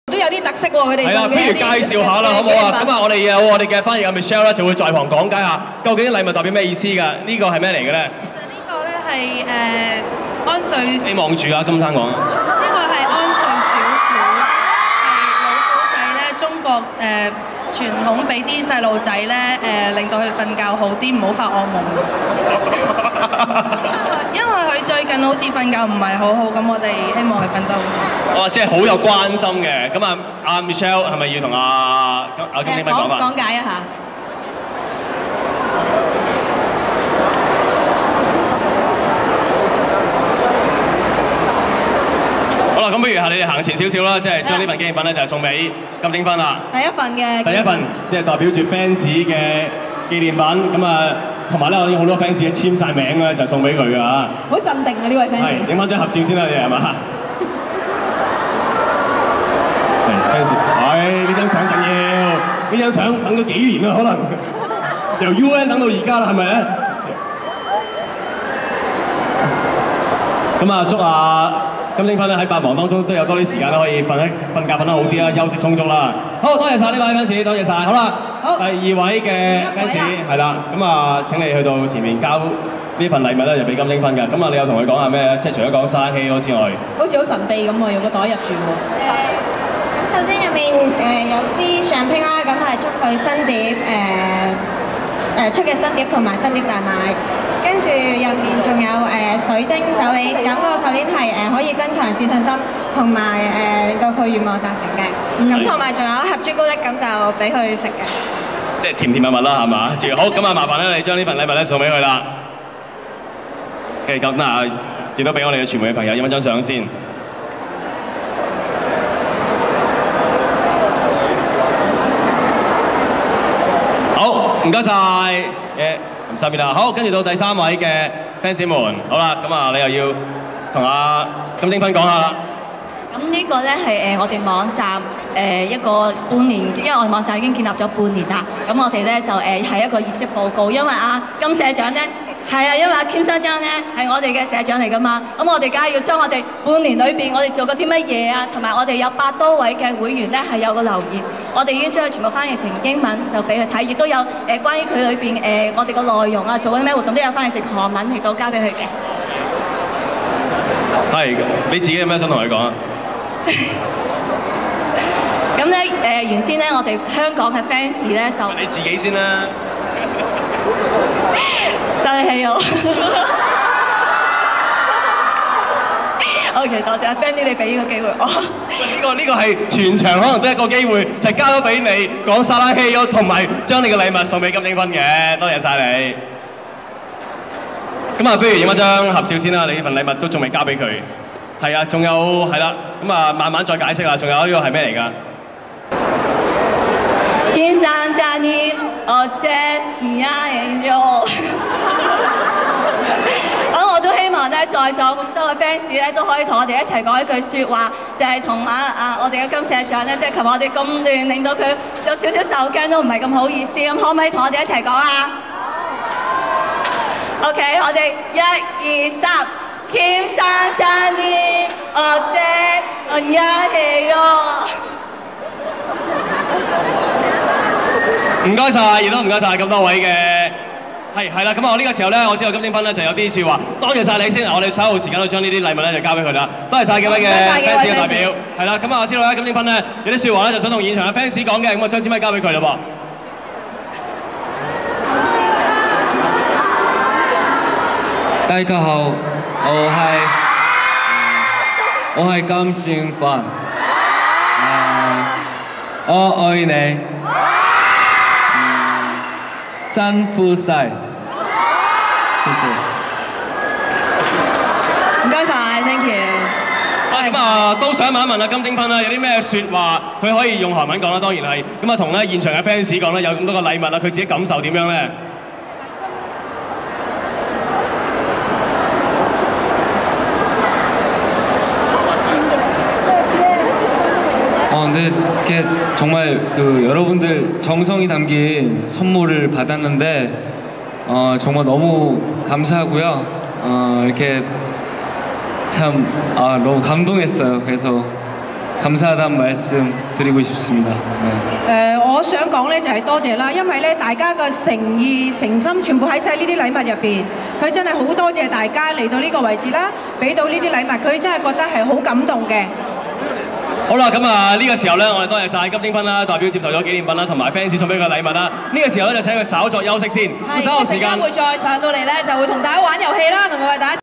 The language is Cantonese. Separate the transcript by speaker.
Speaker 1: 都有啲特色喎，佢哋
Speaker 2: 係啦，不如介紹下啦，好唔好啊？咁啊，我哋有我哋嘅翻譯嘅 Michelle 咧，就會在旁講解下究竟禮物代表咩意思㗎？呢個係咩嚟嘅咧？
Speaker 3: 其實呢個咧係安瑞，
Speaker 2: 你望住啊，金生講。
Speaker 3: 呢個係安瑞小鼓，係老古仔咧，中國傳統俾啲細路仔咧令到佢瞓覺好啲，唔好發惡夢。因為佢最近好似瞓覺唔係好好，咁我哋希望佢瞓得好好。
Speaker 2: 哦，即係好有關心嘅。咁啊，阿 Michelle 係咪要同阿金丁斌講啊？
Speaker 1: 講解一下。
Speaker 2: 好啦，咁不如係你哋行前少少啦，即係將呢份紀念品咧就係送俾金丁斌啦。
Speaker 1: 第一份嘅。
Speaker 2: 第一份即係代表住 fans 嘅紀念品，咁啊，同埋咧我啲好多 fans 嘅簽晒名咧，就送俾佢㗎嚇。
Speaker 1: 好鎮定啊！呢位 fans。
Speaker 2: 係，影翻張合照先啦，你係嘛？係 fans，係呢張相緊要，呢張相等咗幾年啦，可能由 UN 等到而家啦，係咪咧？咁啊，祝金丁斌咧喺百忙當中都有多啲時間咧，可以瞓覺瞓得好啲啦，休息充足啦。好，多謝晒呢位 fans，多謝晒。好啦，第二位嘅 fans 係啦，咁啊請你去到前面交呢份禮物咧，就俾金丁斌㗎。咁啊，你有同佢講下咩咧？即係除咗講生希之外，
Speaker 1: 好似好神秘咁喎，用個袋入住喎。
Speaker 4: 咁首先入面有支香檳啦，咁係祝佢新碟出嘅新碟同埋新碟大賣。跟住入面仲有水晶手鏈，咁個手鏈係可以增強自信心，同埋令到佢願望達成嘅。咁同埋仲有一盒朱古力，咁就俾佢食嘅。
Speaker 2: 即係甜甜蜜蜜啦，係嘛？好，咁啊麻煩咧，你將呢份禮物咧送俾佢啦。咁嗱，亦都俾我哋嘅傳媒嘅朋友影翻張相先。好，唔該晒。咁收邊啦，好，跟住到第三位嘅 fans 們，好啦，咁啊，你又要同阿金丁斌講下啦。
Speaker 5: 咁呢個咧係我哋網站一個半年，因為我哋網站已經建立咗半年啦。咁我哋咧就係一個業績報告，因為金社長咧係因為Kim社長咧係我哋嘅社長嚟噶嘛。咁我哋梗係要將我哋半年裏邊我哋做過啲乜嘢啊，同埋我哋有100多位嘅會員咧係有個留言，我哋已經將佢全部翻譯成英文就俾佢睇，亦都有關於佢裏邊我哋個內容啊，做過啲咩活動都有翻譯成韓文嚟到交俾佢嘅。
Speaker 2: 係，你自己有咩想同佢講啊？
Speaker 5: 咁咧原先咧我哋香港嘅 fans 咧就
Speaker 2: 你自己先啦。
Speaker 5: 生氣我。OK， 多謝 Benny 你俾呢個機會我。
Speaker 2: 呢個係全場可能得一個機會，就交咗俾你講沙拉希同埋將你嘅禮物送俾金丁斌嘅，多謝晒你。咁啊，不如影一張合照先啦，你呢份禮物都仲未交俾佢。係啊，仲有係啦，咁啊慢慢再解釋啦。仲有呢個係咩嚟㗎？
Speaker 5: 天生讚你，我姐而家嚟咗。咁我都希望咧，在座咁多嘅 fans 咧，都可以同我哋一齊講一句説話，就係同我哋嘅金社長咧，即係琴日我哋咁亂，令到佢有少少受驚，都唔係咁好意思。咁可唔可以同我哋一齊講啊？OK， 我哋1、2、3。天生讚你，我姐我一起喎。
Speaker 2: 唔該晒，亦都唔該晒咁多位嘅係啦。咁啊，我呢個時候咧，我知道金丁斌咧就有啲説話，多謝晒你先。我哋稍後時間都將呢啲禮物咧就交俾佢啦。多謝晒幾位嘅 fans 嘅代表。係啦，咁啊，我知道咧金丁斌咧有啲説話咧就想同現場嘅 fans 講嘅，咁我將支咪交俾佢啦噃。
Speaker 6: 大家好。我係金正斌，我愛你，辛苦晒，謝謝。
Speaker 1: 唔該晒 ，thank you。
Speaker 2: 咁啊，都想問一問金丁斌啦，有啲咩説話佢可以用韓文講啦？當然係咁啊，同咧現場嘅 fans 講啦，有咁多個禮物啦，佢自己感受點樣咧？
Speaker 6: 근데 이렇게 정말 여러분들 정성이 담긴 선물을 받았는데 정말 너무 감사하고요. 이렇게 참 너무 감동했어요. 그래서 감사하다는 말씀 드리고 싶습니다. 네.
Speaker 7: 我想講咧就係多謝啦，因為咧大家嘅誠意誠心全部喺晒呢啲禮物入邊，佢真係好多謝大家嚟到呢個位置啦，俾到呢啲禮物，佢真係覺得係好感動嘅。
Speaker 2: 好啦，咁啊呢個時候咧，我哋多謝晒金丁芬啦，代表接受咗紀念品啦，同埋 fans 送俾佢嘅禮物啦。呢個時候咧就請佢稍作休息先，咁稍後時間
Speaker 1: 會再上到嚟咧，就會同大家玩遊戲啦，同埋為大家。